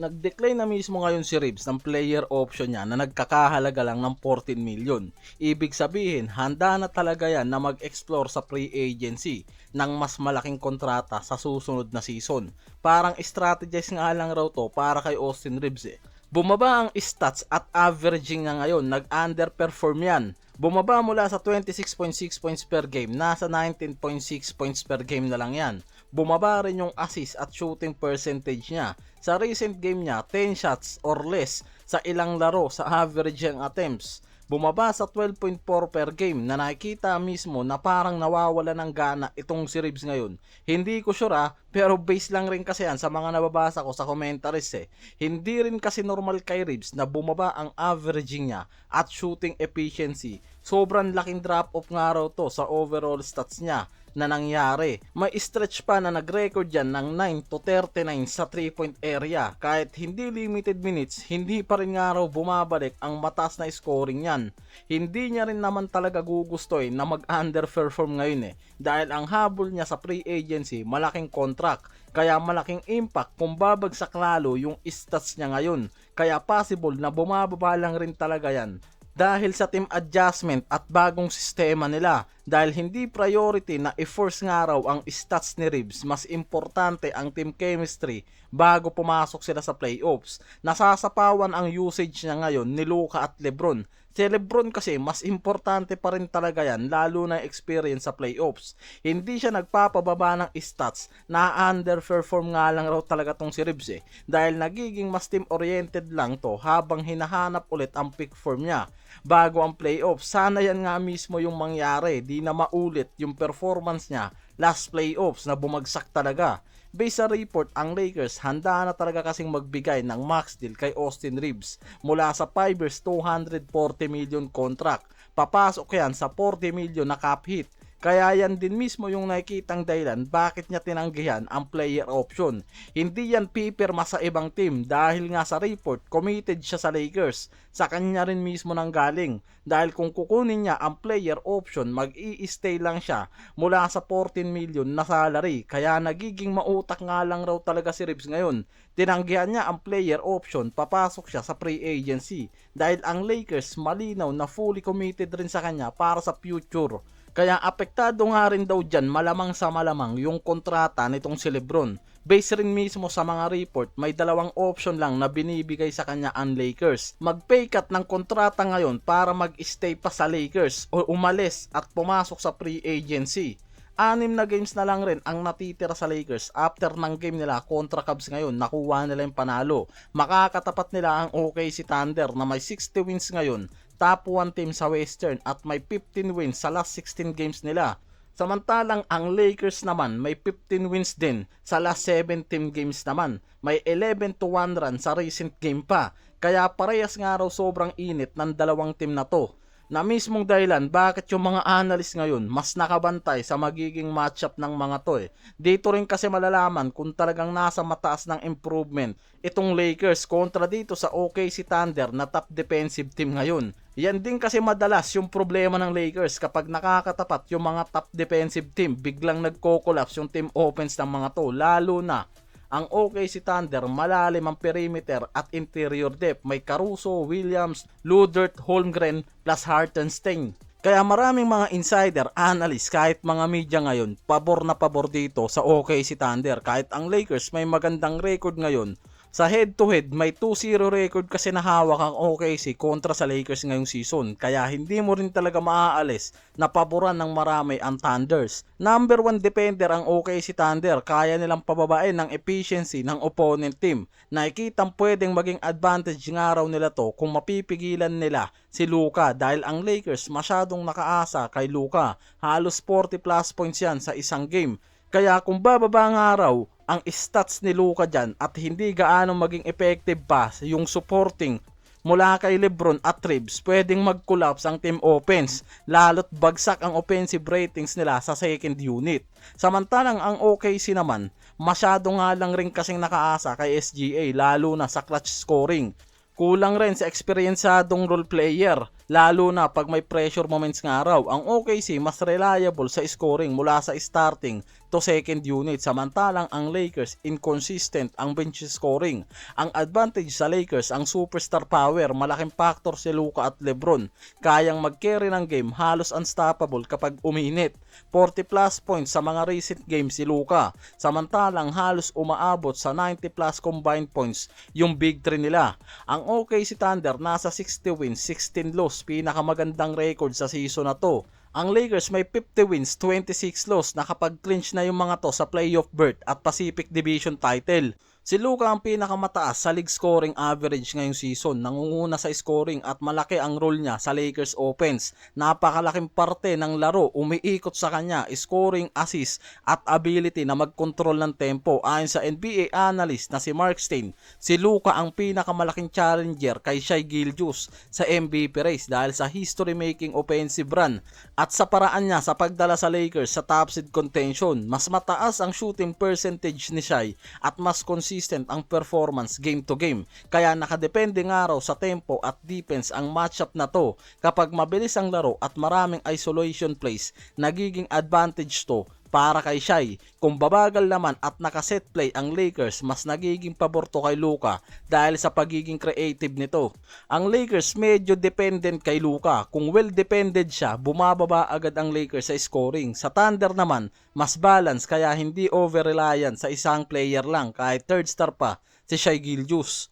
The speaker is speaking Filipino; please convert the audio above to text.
Nag-decline na mismo ngayon si Reeves ng player option niya na nagkakahalaga lang ng 14 million. Ibig sabihin, handa na talaga yan na mag-explore sa free agency ng mas malaking kontrata sa susunod na season. Parang strategize nga lang raw to para kay Austin Reeves eh. Bumaba ang stats at averaging niya ngayon, nag-underperform yan. Bumaba mula sa 26.6 points per game, nasa 19.6 points per game na lang yan. Bumaba rin yung assist at shooting percentage niya. Sa recent game niya, 10 shots or less sa ilang laro sa average ang attempts. Bumaba sa 12.4 per game na nakikita mismo na parang nawawala ng gana itong si Reeves ngayon. Hindi ko sure pero base lang rin kasi yan sa mga nababasa ko sa commentaries eh. Hindi rin kasi normal kay Reeves na bumaba ang averaging niya at shooting efficiency. Sobrang laking drop off nga raw to sa overall stats niya na nangyari. May stretch pa na nag-record yan ng 9 to 39 sa 3-point area. Kahit hindi limited minutes, hindi pa rin nga raw bumabalik ang mataas na scoring yan. Hindi niya rin naman talaga gugustoy na mag-underperform ngayon eh. Dahil ang habol niya sa free agency, malaking contract. Kaya malaking impact kung babagsak lalo yung stats niya ngayon. Kaya possible na bumababa lang rin talaga yan. Dahil sa team adjustment at bagong sistema nila, dahil hindi priority na i-force nga raw ang stats ni Reeves, mas importante ang team chemistry bago pumasok sila sa playoffs. Nasasapawan ang usage niya ngayon ni Luka at Lebron. Si Lebron kasi mas importante pa rin talaga yan, lalo na experience sa playoffs. Hindi siya nagpapababa ng stats, na underperform nga lang raw talaga tong si Reeves eh. Dahil nagiging mas team oriented lang to habang hinahanap ulit ang peak form niya bago ang playoffs. Sana yan nga mismo yung mangyari, di na maulit yung performance niya last playoffs na bumagsak talaga. Based sa report, ang Lakers handa na talaga kasing magbigay ng max deal kay Austin Reeves mula sa 5 years 240 million contract. Papasok yan sa 40 million na cap hit. Kaya yan din mismo yung nakikitang dahilan bakit niya tinanggihan ang player option. Hindi yan pipirma sa ibang team dahil nga sa report committed siya sa Lakers. Sa kanya rin mismo nang galing. Dahil kung kukunin niya ang player option, mag-i-stay lang siya mula sa 14 million na salary. Kaya nagiging mautak nga lang raw talaga si Reeves ngayon. Tinanggihan niya ang player option, papasok siya sa free agency. Dahil ang Lakers malinaw na fully committed rin sa kanya para sa future. Kaya apektado nga rin daw dyan malamang sa malamang yung kontrata nitong si Lebron. Base rin mismo sa mga report, may dalawang option lang na binibigay sa kanya ang Lakers. Mag-pay cut ng kontrata ngayon para mag-stay pa sa Lakers o umalis at pumasok sa free agency. 6 na games na lang rin ang natitira sa Lakers after ng game nila kontra Cavs ngayon. Nakuha nila yung panalo. Makakatapat nila ang OKC Thunder na may 60 wins ngayon. Top 1 team sa Western at may 15 wins sa last 16 games nila. Samantalang ang Lakers naman may 15 wins din sa last 17 games naman. May 11 to 1 run sa recent game pa. Kaya parehas nga raw sobrang init ng dalawang team na to. Na mismong dahilan bakit yung mga analyst ngayon mas nakabantay sa magiging matchup ng mga to eh. Dito rin kasi malalaman kung talagang nasa mataas ng improvement itong Lakers kontra dito sa OKC Thunder na top defensive team ngayon. Yan din kasi madalas yung problema ng Lakers kapag nakakatapat yung mga top defensive team, biglang nagko-collapse yung team offense ng mga to, lalo na ang OKC Thunder, malalim ang perimeter at interior depth. May Caruso, Williams, Ludert, Holmgren plus Hartenstein. Kaya maraming mga insider, analyst, kahit mga media ngayon, pabor na pabor dito sa OKC Thunder. Kahit ang Lakers may magandang record ngayon, sa head-to-head, may 2-0 record kasi nahawak ang OKC kontra sa Lakers ngayong season. Kaya hindi mo rin talaga maaalis na paboran ng marami ang Thunders. Number 1 defender ang OKC Thunder. Kaya nilang pababain ng efficiency ng opponent team. Nakikitang pwedeng maging advantage nga raw nila to kung mapipigilan nila si Luka. Dahil ang Lakers masyadong nakaasa kay Luka. Halos 40 plus points yan sa isang game. Kaya kung bababa nga raw ang stats ni Luka dyan at hindi gaano maging effective pa yung supporting mula kay Lebron at Reeves, pwedeng mag-collapse ang team offense, lalo't bagsak ang offensive ratings nila sa second unit. Samantalang ang OKC naman, masyado nga lang rin kasing nakaasa kay SGA, lalo na sa clutch scoring. Kulang rin sa eksperyensadong role player, lalo na pag may pressure moments nga raw. Ang OKC mas reliable sa scoring mula sa starting to second unit, samantalang ang Lakers inconsistent ang bench scoring. Ang advantage sa Lakers ang superstar power, malaking factor si Luka at LeBron, kayang mag-carry ng game, halos unstoppable kapag uminit. 40 plus points sa mga recent games si Luka, samantalang halos umaabot sa 90 plus combined points yung big three nila. Ang OKC Thunder nasa 60 wins, 16 loss, pinakamagandang record sa season na to. Ang Lakers may 50 wins, 26 loss, nakapag-clinch na yung mga to sa playoff berth at Pacific Division title. Si Luka ang pinakamataas sa league scoring average ngayong season, nangunguna sa scoring at malaki ang role niya sa Lakers offense. Napakalaking parte ng laro umiikot sa kanya, scoring, assist at ability na mag-control ng tempo. Ayon sa NBA analyst na si Mark Stein, si Luka ang pinakamalaking challenger kay Shai Gilgeous sa MVP race dahil sa history-making offensive run at sa paraan niya sa pagdala sa Lakers sa top seed contention. Mas mataas ang shooting percentage ni Shai at mas consistent ang performance game to game. Kaya nakadepende nga raw sa tempo at defense ang matchup na to. Kapag mabilis ang laro at maraming isolation plays, nagiging advantage to para kay Shai. Kung babagal naman at nakaset play ang Lakers, mas nagiging pabor to kay Luka dahil sa pagiging creative nito. Ang Lakers medyo dependent kay Luka. Kung well defended siya, bumababa agad ang Lakers sa scoring. Sa Thunder naman, mas balance kaya hindi over-reliant sa isang player lang kahit third star pa si Shai Gilgeous.